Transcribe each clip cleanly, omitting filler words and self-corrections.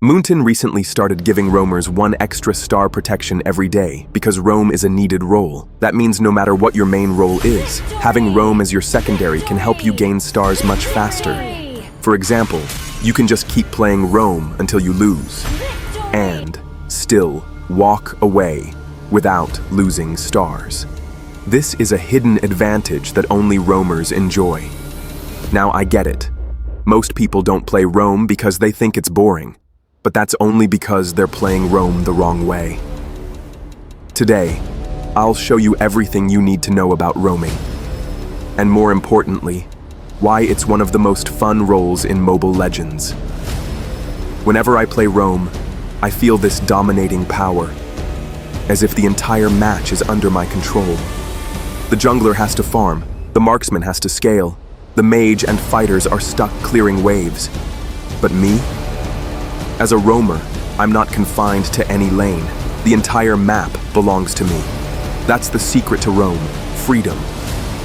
Moonton recently started giving roamers 1 extra star protection every day because roam is a needed role. That means no matter what your main role is, having roam as your secondary can help you gain stars much faster. For example, you can just keep playing roam until you lose, and still walk away without losing stars. This is a hidden advantage that only roamers enjoy. Now I get it. Most people don't play roam because they think it's boring. But that's only because they're playing roam the wrong way. Today, I'll show you everything you need to know about roaming. And more importantly, why it's one of the most fun roles in Mobile Legends. Whenever I play roam, I feel this dominating power, as if the entire match is under my control. The jungler has to farm, the marksman has to scale, the mage and fighters are stuck clearing waves. But me? As a roamer, I'm not confined to any lane. The entire map belongs to me. That's the secret to roam, freedom.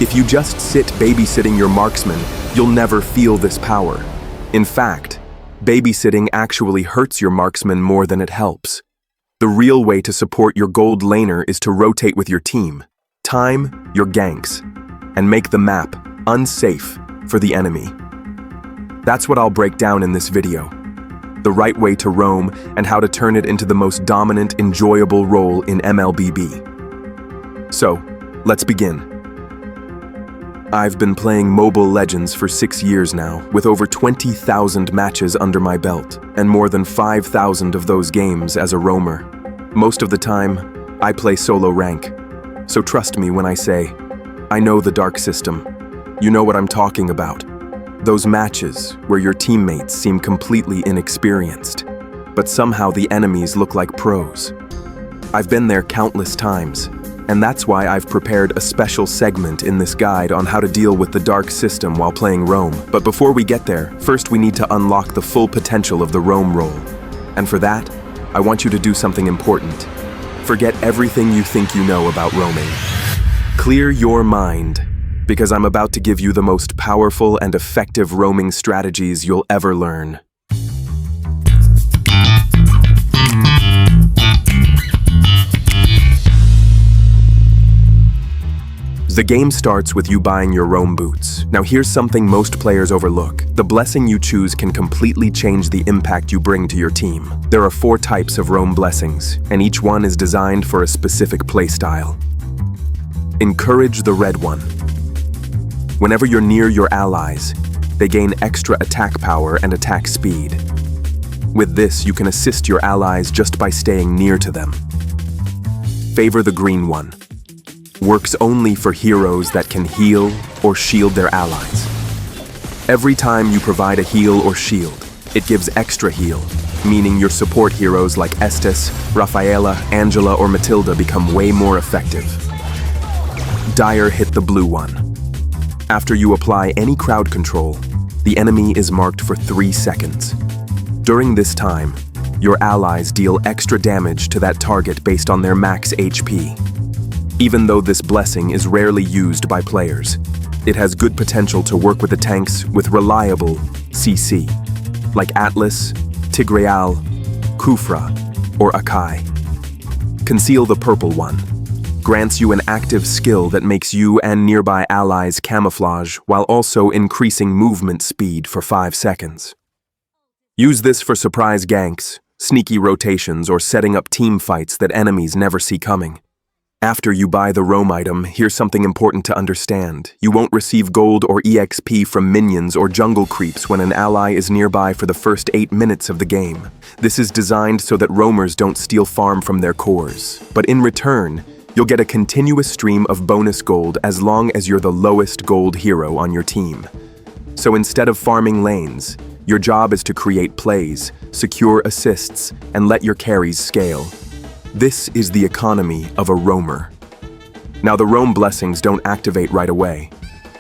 If you just sit babysitting your marksman, you'll never feel this power. In fact, babysitting actually hurts your marksman more than it helps. The real way to support your gold laner is to rotate with your team, time your ganks, and make the map unsafe for the enemy. That's what I'll break down in this video. The right way to roam and how to turn it into the most dominant, enjoyable role in MLBB. So, let's begin. I've been playing Mobile Legends for 6 years now, with over 20,000 matches under my belt, and more than 5,000 of those games as a roamer. Most of the time, I play solo rank. So trust me when I say, I know the dark system. You know what I'm talking about. Those matches where your teammates seem completely inexperienced, but somehow the enemies look like pros. I've been there countless times, and that's why I've prepared a special segment in this guide on how to deal with the dark system while playing roam. But before we get there, first we need to unlock the full potential of the roam role. And for that, I want you to do something important. Forget everything you think you know about roaming. Clear your mind, because I'm about to give you the most powerful and effective roaming strategies you'll ever learn. The game starts with you buying your roam boots. Now here's something most players overlook. The blessing you choose can completely change the impact you bring to your team. There are 4 types of roam blessings, and each one is designed for a specific playstyle. Encourage the red one. Whenever you're near your allies, they gain extra attack power and attack speed. With this, you can assist your allies just by staying near to them. Favor the green one. Works only for heroes that can heal or shield their allies. Every time you provide a heal or shield, it gives extra heal, meaning your support heroes like Estes, Rafaela, Angela, or Matilda become way more effective. Dire hit the blue one. After you apply any crowd control, the enemy is marked for 3 seconds. During this time, your allies deal extra damage to that target based on their max HP. Even though this blessing is rarely used by players, it has good potential to work with the tanks with reliable CC, like Atlas, Tigreal, Kufra, or Akai. Conceal the purple one. Grants you an active skill that makes you and nearby allies camouflage while also increasing movement speed for 5 seconds. Use this for surprise ganks, sneaky rotations, or setting up team fights that enemies never see coming. After you buy the roam item, here's something important to understand. You won't receive gold or EXP from minions or jungle creeps when an ally is nearby for the first 8 minutes of the game. This is designed so that roamers don't steal farm from their cores. But in return, you'll get a continuous stream of bonus gold as long as you're the lowest gold hero on your team. So instead of farming lanes, your job is to create plays, secure assists, and let your carries scale. This is the economy of a roamer. Now the roam blessings don't activate right away.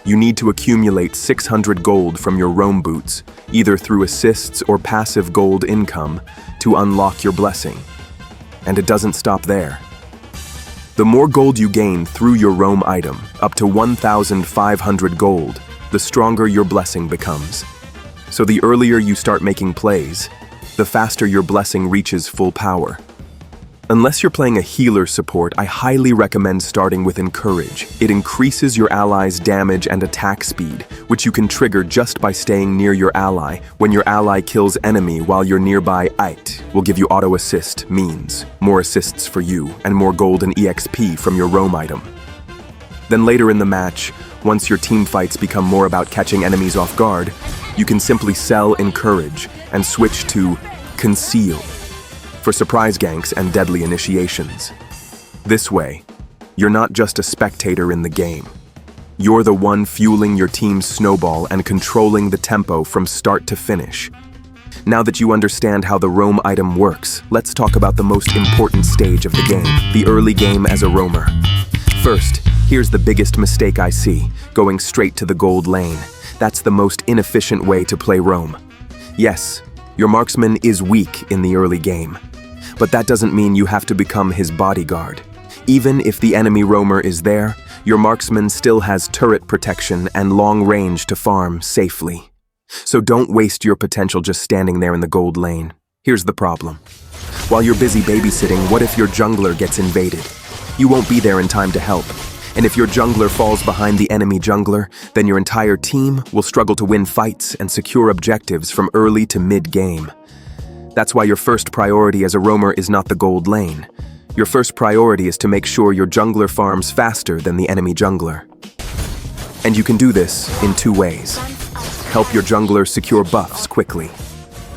You need to accumulate 600 gold from your roam boots, either through assists or passive gold income, to unlock your blessing. And it doesn't stop there. The more gold you gain through your roam item, up to 1,500 gold, the stronger your blessing becomes. So the earlier you start making plays, the faster your blessing reaches full power. Unless you're playing a healer support, I highly recommend starting with Encourage. It increases your ally's damage and attack speed, which you can trigger just by staying near your ally. When your ally kills enemy while you're nearby, it will give you auto assist, means more assists for you and more gold and EXP from your roam item. Then later in the match, once your team fights become more about catching enemies off guard, you can simply sell Encourage and switch to Conceal for surprise ganks and deadly initiations. This way, you're not just a spectator in the game. You're the one fueling your team's snowball and controlling the tempo from start to finish. Now that you understand how the roam item works, let's talk about the most important stage of the game, the early game as a roamer. First, here's the biggest mistake I see, going straight to the gold lane. That's the most inefficient way to play roam. Yes, your marksman is weak in the early game, but that doesn't mean you have to become his bodyguard. Even if the enemy roamer is there, your marksman still has turret protection and long range to farm safely. So don't waste your potential just standing there in the gold lane. Here's the problem. While you're busy babysitting, what if your jungler gets invaded? You won't be there in time to help. And if your jungler falls behind the enemy jungler, then your entire team will struggle to win fights and secure objectives from early to mid-game. That's why your first priority as a roamer is not the gold lane. Your first priority is to make sure your jungler farms faster than the enemy jungler. And you can do this in two ways. Help your jungler secure buffs quickly.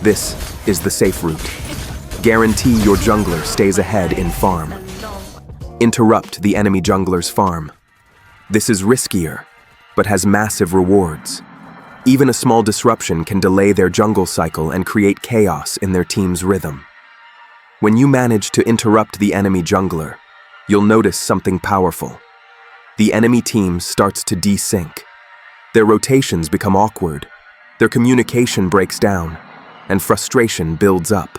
This is the safe route. Guarantee your jungler stays ahead in farm. Interrupt the enemy jungler's farm. This is riskier, but has massive rewards. Even a small disruption can delay their jungle cycle and create chaos in their team's rhythm. When you manage to interrupt the enemy jungler, you'll notice something powerful. The enemy team starts to desync. Their rotations become awkward, their communication breaks down, and frustration builds up.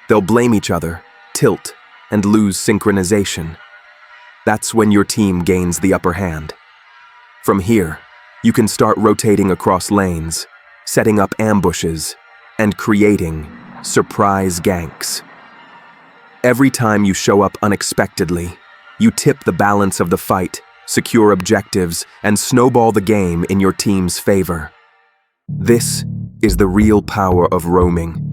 They'll blame each other, tilt, and lose synchronization. That's when your team gains the upper hand. From here, you can start rotating across lanes, setting up ambushes, and creating surprise ganks. Every time you show up unexpectedly, you tip the balance of the fight, secure objectives, and snowball the game in your team's favor. This is the real power of roaming.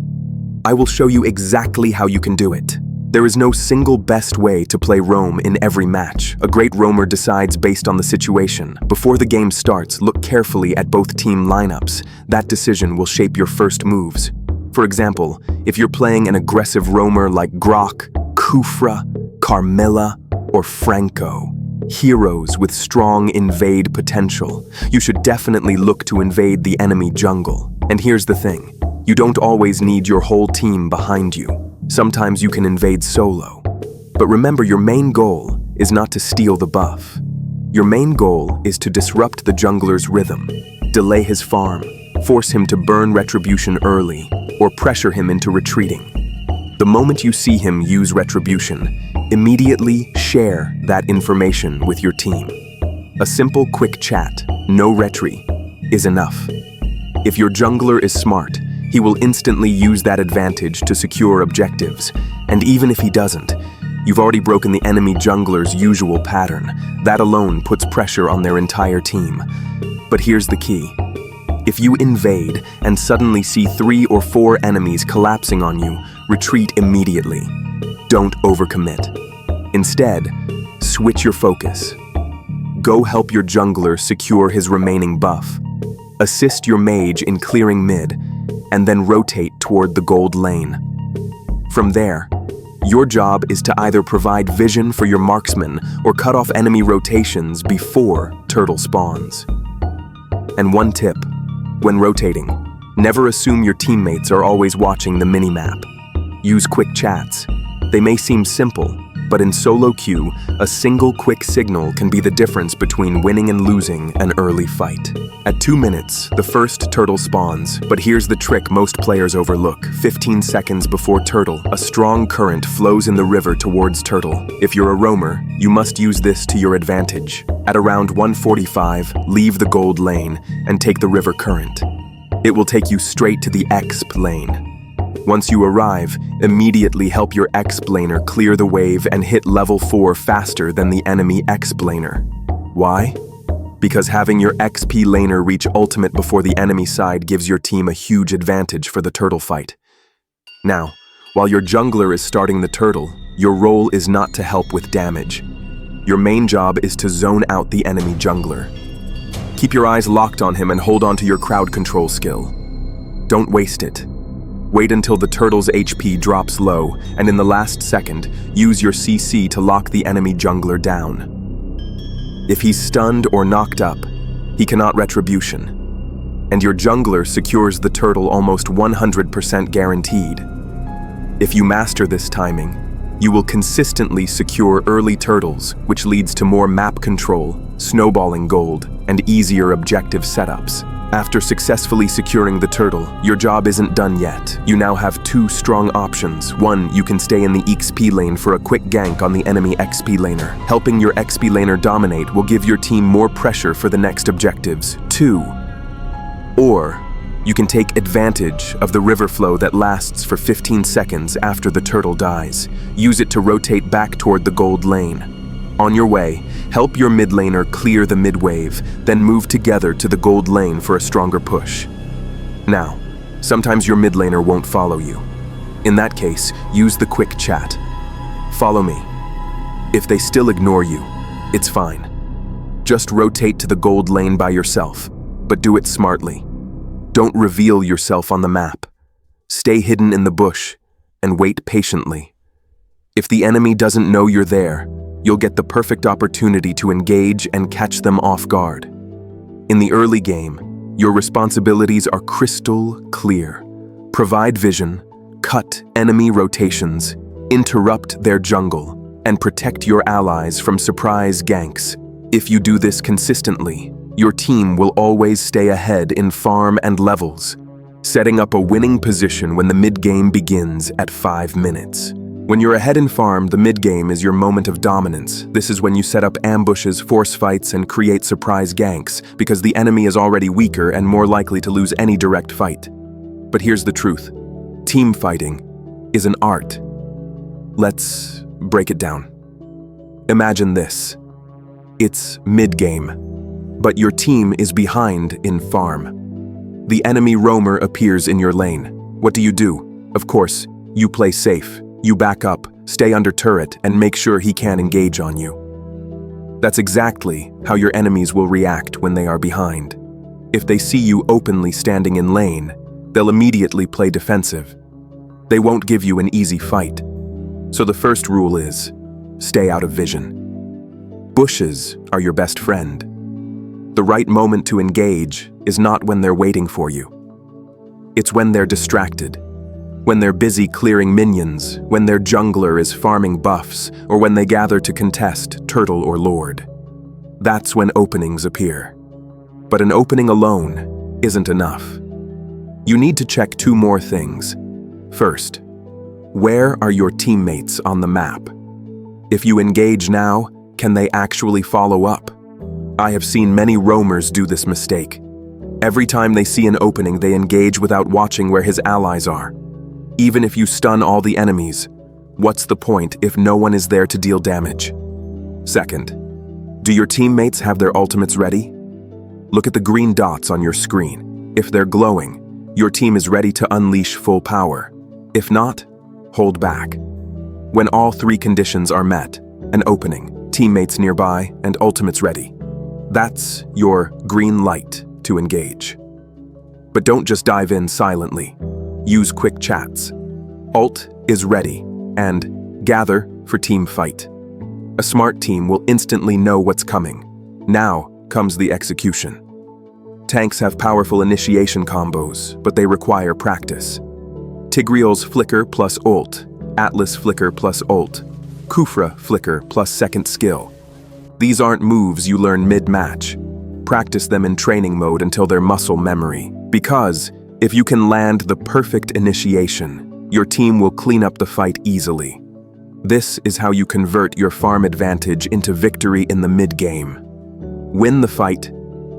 I will show you exactly how you can do it. There is no single best way to play roam in every match. A great roamer decides based on the situation. Before the game starts, look carefully at both team lineups. That decision will shape your first moves. For example, if you're playing an aggressive roamer like Grok, Kufra, Carmilla, or Franco, heroes with strong invade potential, you should definitely look to invade the enemy jungle. And here's the thing, you don't always need your whole team behind you. Sometimes you can invade solo. But remember, your main goal is not to steal the buff. Your main goal is to disrupt the jungler's rhythm, delay his farm, force him to burn retribution early, or pressure him into retreating. The moment you see him use retribution, immediately share that information with your team. A simple quick chat, no retry, is enough. If your jungler is smart, he will instantly use that advantage to secure objectives. And even if he doesn't, you've already broken the enemy jungler's usual pattern. That alone puts pressure on their entire team. But here's the key. If you invade and suddenly see 3 or 4 enemies collapsing on you, retreat immediately. Don't overcommit. Instead, switch your focus. Go help your jungler secure his remaining buff. Assist your mage in clearing mid, and then rotate toward the gold lane. From there, your job is to either provide vision for your marksman or cut off enemy rotations before turtle spawns. And one tip, when rotating, never assume your teammates are always watching the minimap. Use quick chats. They may seem simple, but in solo queue, a single quick signal can be the difference between winning and losing an early fight. At 2 minutes, the first turtle spawns, but here's the trick most players overlook. 15 seconds before turtle, a strong current flows in the river towards turtle. If you're a roamer, you must use this to your advantage. At around 1:45, leave the gold lane and take the river current. It will take you straight to the exp lane. Once you arrive, immediately help your X-Blaner clear the wave and hit level 4 faster than the enemy X-Blaner. Why? Because having your XP laner reach ultimate before the enemy side gives your team a huge advantage for the turtle fight. Now, while your jungler is starting the turtle, your role is not to help with damage. Your main job is to zone out the enemy jungler. Keep your eyes locked on him and hold on to your crowd control skill. Don't waste it. Wait until the turtle's HP drops low, and in the last second, use your CC to lock the enemy jungler down. If he's stunned or knocked up, he cannot retribution, and your jungler secures the turtle almost 100% guaranteed. If you master this timing, you will consistently secure early turtles, which leads to more map control, snowballing gold, and easier objective setups. After successfully securing the turtle, your job isn't done yet. You now have 2 strong options. 1, you can stay in the XP lane for a quick gank on the enemy XP laner. Helping your XP laner dominate will give your team more pressure for the next objectives. 2, or you can take advantage of the river flow that lasts for 15 seconds after the turtle dies. Use it to rotate back toward the gold lane. On your way, help your mid laner clear the mid wave, then move together to the gold lane for a stronger push. Now, sometimes your mid laner won't follow you. In that case, use the quick chat. Follow me. If they still ignore you, it's fine. Just rotate to the gold lane by yourself, but do it smartly. Don't reveal yourself on the map. Stay hidden in the bush and wait patiently. If the enemy doesn't know you're there, you'll get the perfect opportunity to engage and catch them off guard. In the early game, your responsibilities are crystal clear. Provide vision, cut enemy rotations, interrupt their jungle, and protect your allies from surprise ganks. If you do this consistently, your team will always stay ahead in farm and levels, setting up a winning position when the mid-game begins at 5 minutes. When you're ahead in farm, the mid-game is your moment of dominance. This is when you set up ambushes, force fights, and create surprise ganks, because the enemy is already weaker and more likely to lose any direct fight. But here's the truth. Team fighting is an art. Let's break it down. Imagine this. It's mid-game, but your team is behind in farm. The enemy roamer appears in your lane. What do? Of course, you play safe. You back up, stay under turret, and make sure he can't engage on you. That's exactly how your enemies will react when they are behind. If they see you openly standing in lane, they'll immediately play defensive. They won't give you an easy fight. So the first rule is, stay out of vision. Bushes are your best friend. The right moment to engage is not when they're waiting for you. It's when they're distracted. When they're busy clearing minions, when their jungler is farming buffs, or when they gather to contest turtle or lord. That's when openings appear. But an opening alone isn't enough. You need to check 2 more things. First, where are your teammates on the map? If you engage now, can they actually follow up? I have seen many roamers do this mistake. Every time they see an opening, they engage without watching where his allies are. Even if you stun all the enemies, what's the point if no one is there to deal damage? Second, do your teammates have their ultimates ready? Look at the green dots on your screen. If they're glowing, your team is ready to unleash full power. If not, hold back. When all 3 conditions are met, an opening, teammates nearby, and ultimates ready, that's your green light to engage. But don't just dive in silently. Use quick chats. Ult is ready, and gather for team fight. A smart team will instantly know what's coming. Now comes the execution. Tanks have powerful initiation combos, but they require practice. Tigreal's flicker plus ult, Atlas flicker plus ult, Kufra flicker plus second skill. These aren't moves you learn mid-match. Practice them in training mode until they're muscle memory. Because if you can land the perfect initiation, your team will clean up the fight easily. This is how you convert your farm advantage into victory in the mid-game. Win the fight,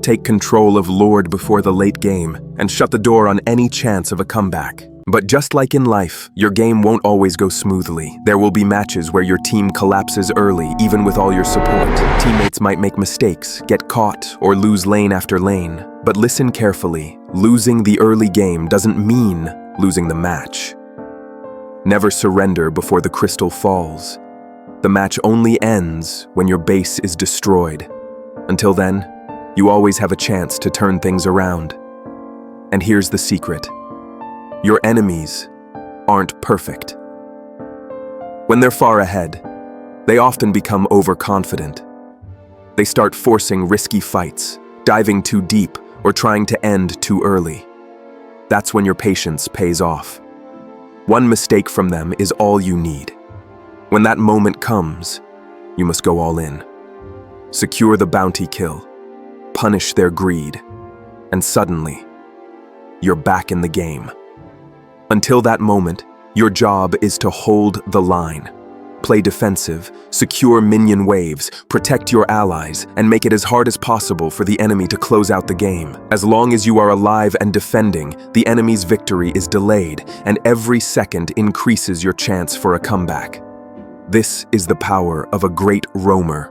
take control of Lord before the late game, and shut the door on any chance of a comeback. But just like in life, your game won't always go smoothly. There will be matches where your team collapses early, even with all your support. Teammates might make mistakes, get caught, or lose lane after lane. But listen carefully. Losing the early game doesn't mean losing the match. Never surrender before the crystal falls. The match only ends when your base is destroyed. Until then, you always have a chance to turn things around. And here's the secret. Your enemies aren't perfect. When they're far ahead, they often become overconfident. They start forcing risky fights, diving too deep, or trying to end too early. That's when your patience pays off. One mistake from them is all you need. When that moment comes, you must go all in. Secure the bounty kill, punish their greed, and suddenly, you're back in the game. Until that moment, your job is to hold the line. Play defensive, secure minion waves, protect your allies, and make it as hard as possible for the enemy to close out the game. As long as you are alive and defending, the enemy's victory is delayed, and every second increases your chance for a comeback. This is the power of a great roamer.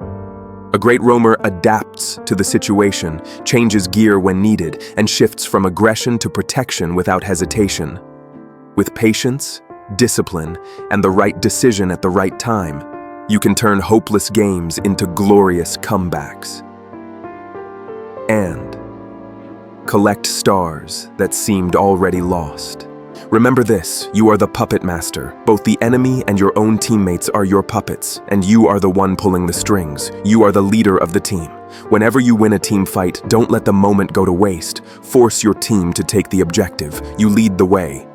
A great roamer adapts to the situation, changes gear when needed, and shifts from aggression to protection without hesitation. With patience, discipline, and the right decision at the right time, you can turn hopeless games into glorious comebacks. And collect stars that seemed already lost. Remember this, you are the puppet master. Both the enemy and your own teammates are your puppets, and you are the one pulling the strings. You are the leader of the team. Whenever you win a team fight, don't let the moment go to waste. Force your team to take the objective. You lead the way.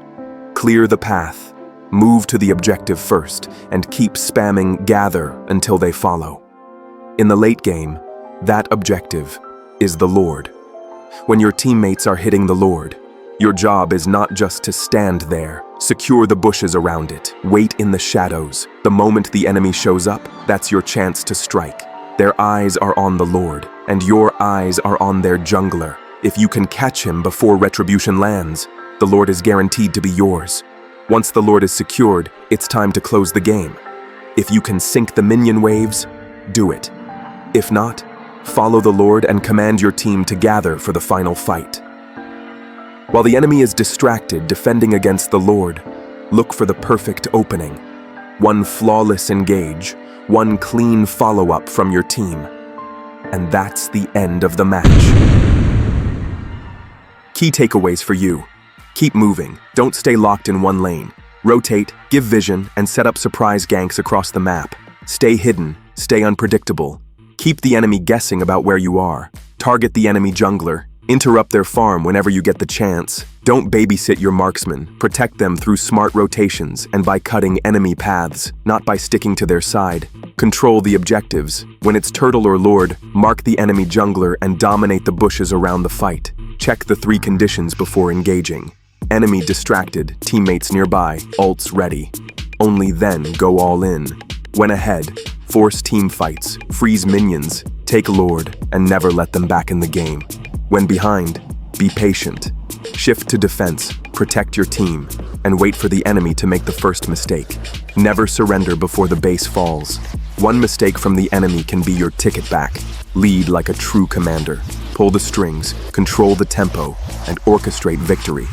Clear the path, move to the objective first, and keep spamming gather until they follow. In the late game, that objective is the Lord. When your teammates are hitting the Lord, your job is not just to stand there. Secure the bushes around it. Wait in the shadows. The moment the enemy shows up, that's your chance to strike. Their eyes are on the Lord, and your eyes are on their jungler. If you can catch him before retribution lands, the Lord is guaranteed to be yours. Once the Lord is secured, it's time to close the game. If you can sink the minion waves, do it. If not, follow the Lord and command your team to gather for the final fight. While the enemy is distracted defending against the Lord, look for the perfect opening. One flawless engage, one clean follow-up from your team. And that's the end of the match. Key takeaways for you. Keep moving, don't stay locked in one lane. Rotate, give vision, and set up surprise ganks across the map. Stay hidden, stay unpredictable. Keep the enemy guessing about where you are. Target the enemy jungler. Interrupt their farm whenever you get the chance. Don't babysit your marksmen. Protect them through smart rotations and by cutting enemy paths, not by sticking to their side. Control the objectives. When it's turtle or lord, mark the enemy jungler and dominate the bushes around the fight. Check the 3 conditions before engaging. Enemy distracted, teammates nearby, ults ready. Only then go all in. When ahead, force team fights, freeze minions, take lord, and never let them back in the game. When behind, be patient. Shift to defense, protect your team, and wait for the enemy to make the first mistake. Never surrender before the base falls. One mistake from the enemy can be your ticket back. Lead like a true commander. Pull the strings, control the tempo, and orchestrate victory.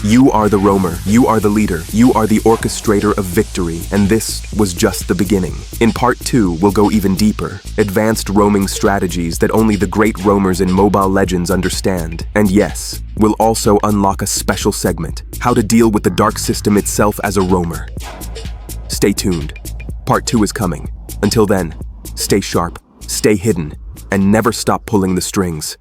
You are the roamer, you are the leader, you are the orchestrator of victory, and this was just the beginning. In part 2, we'll go even deeper. Advanced roaming strategies that only the great roamers in Mobile Legends understand. And yes, we'll also unlock a special segment, how to deal with the dark system itself as a roamer. Stay tuned. Part 2 is coming. Until then, stay sharp, stay hidden, and never stop pulling the strings.